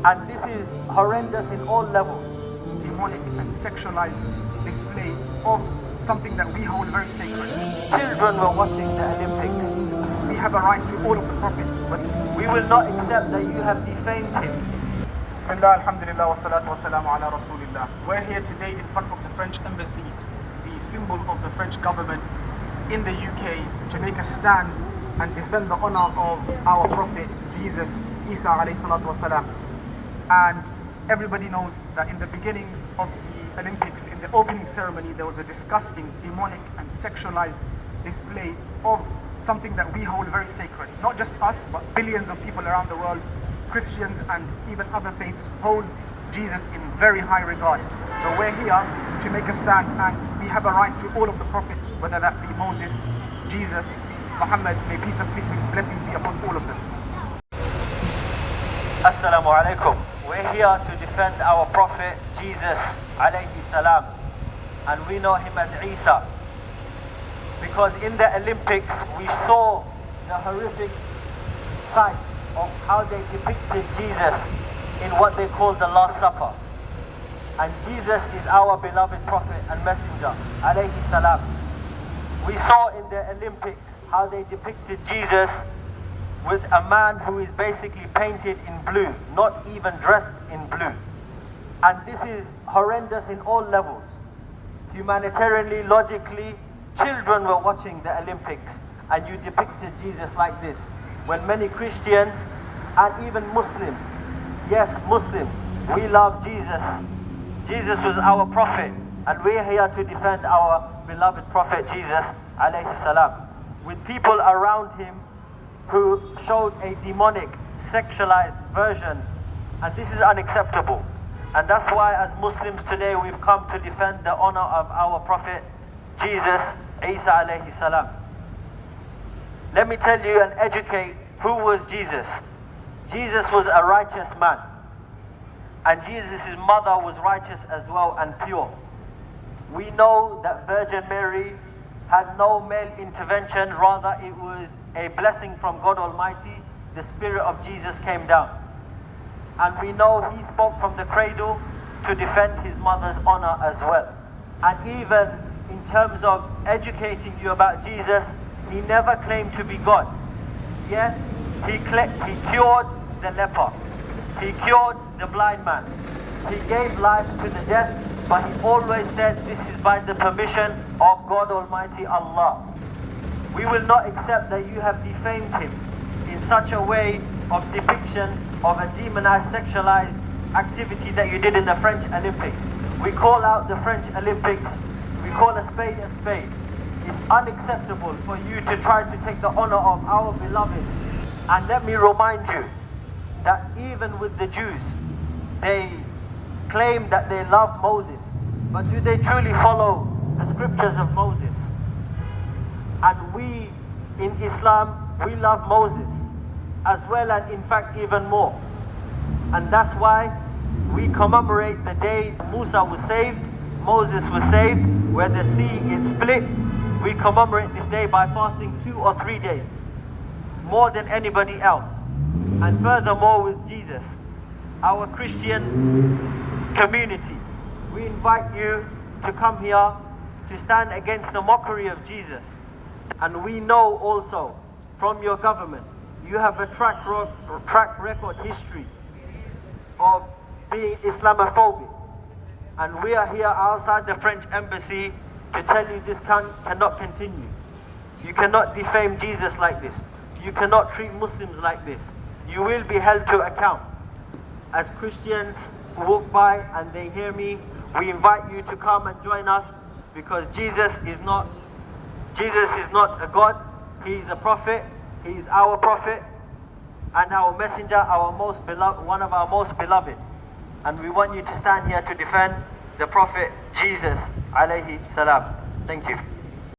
And this is horrendous in all levels. Demonic and sexualized display of something that we hold very sacred. Children were watching the Olympics. We have a right to all of the prophets, but We will not accept that you have defamed him. Bismillah, alhamdulillah, wa salatu wa salamu ala rasulillah. We're here today in front of the French embassy, the symbol of the French government in the UK, to make a stand and defend the honor of our prophet Jesus, Isa alayhi salatu wa salam. And everybody knows that in the beginning of the Olympics, in the opening ceremony, there was a disgusting, demonic and sexualized display of something that we hold very sacred. Not just us, but billions of people around the world, Christians and even other faiths, hold Jesus in very high regard. So we're here to make a stand, and we have a right to all of the prophets, whether that be Moses, Jesus, Muhammad, may peace and blessings be upon all of them. Assalamu alaikum. We're here to defend our prophet Jesus, Alayhi Salaam, and we know him as Isa. Because in the Olympics we saw the horrific sights of how they depicted Jesus in what they call the Last Supper. And Jesus is our beloved prophet and messenger, Alayhi Salaam. We saw in the Olympics how they depicted Jesus with a man who is basically painted in blue, not even dressed in blue. And this is horrendous in all levels. Humanitarianly, logically, children were watching the Olympics and you depicted Jesus like this. When many Christians and even Muslims, yes, Muslims, we love Jesus. Jesus was our prophet, and we're here to defend our beloved prophet Jesus, alayhi salam, with people around him who showed a demonic, sexualized version, and this is unacceptable. And that's why as Muslims today we've come to defend the honor of our prophet Jesus, Isa alayhi salam. Let me tell you and educate who was Jesus. Jesus was a righteous man, and Jesus' mother was righteous as well and pure. We know that Virgin Mary had no male intervention, rather it was a blessing from God Almighty. The Spirit of Jesus came down. And we know he spoke from the cradle to defend his mother's honor as well. And even in terms of educating you about Jesus, he never claimed to be God. Yes, he cured the leper. He cured the blind man. He gave life to the deaf, but he always said this is by the permission of God Almighty Allah. We will not accept that you have defamed him in such a way of depiction of a demonized, sexualized activity that you did in the French Olympics. We call out the French Olympics, we call a spade a spade. It's unacceptable for you to try to take the honor of our beloved. And let me remind you that even with the Jews, they claim that they love Moses, but do they truly follow the scriptures of Moses? And we in Islam, we love Moses as well, and in fact even more. And that's why we commemorate the day Musa was saved, Moses was saved, where the sea is split. We commemorate this day by fasting 2 or 3 days, more than anybody else. And furthermore with Jesus, our Christian community, we invite you to come here to stand against the mockery of Jesus. And we know also from your government, you have a track record history of being Islamophobic. And we are here outside the French embassy to tell you this cannot continue. You cannot defame Jesus like this. You cannot treat Muslims like this. You will be held to account. As Christians who walk by and they hear me, we invite you to come and join us, because Jesus is not a God. He is a prophet. He is our prophet and our messenger, our most beloved, one of our most beloved. And we want you to stand here to defend the prophet Jesus, alayhi salam. Thank you.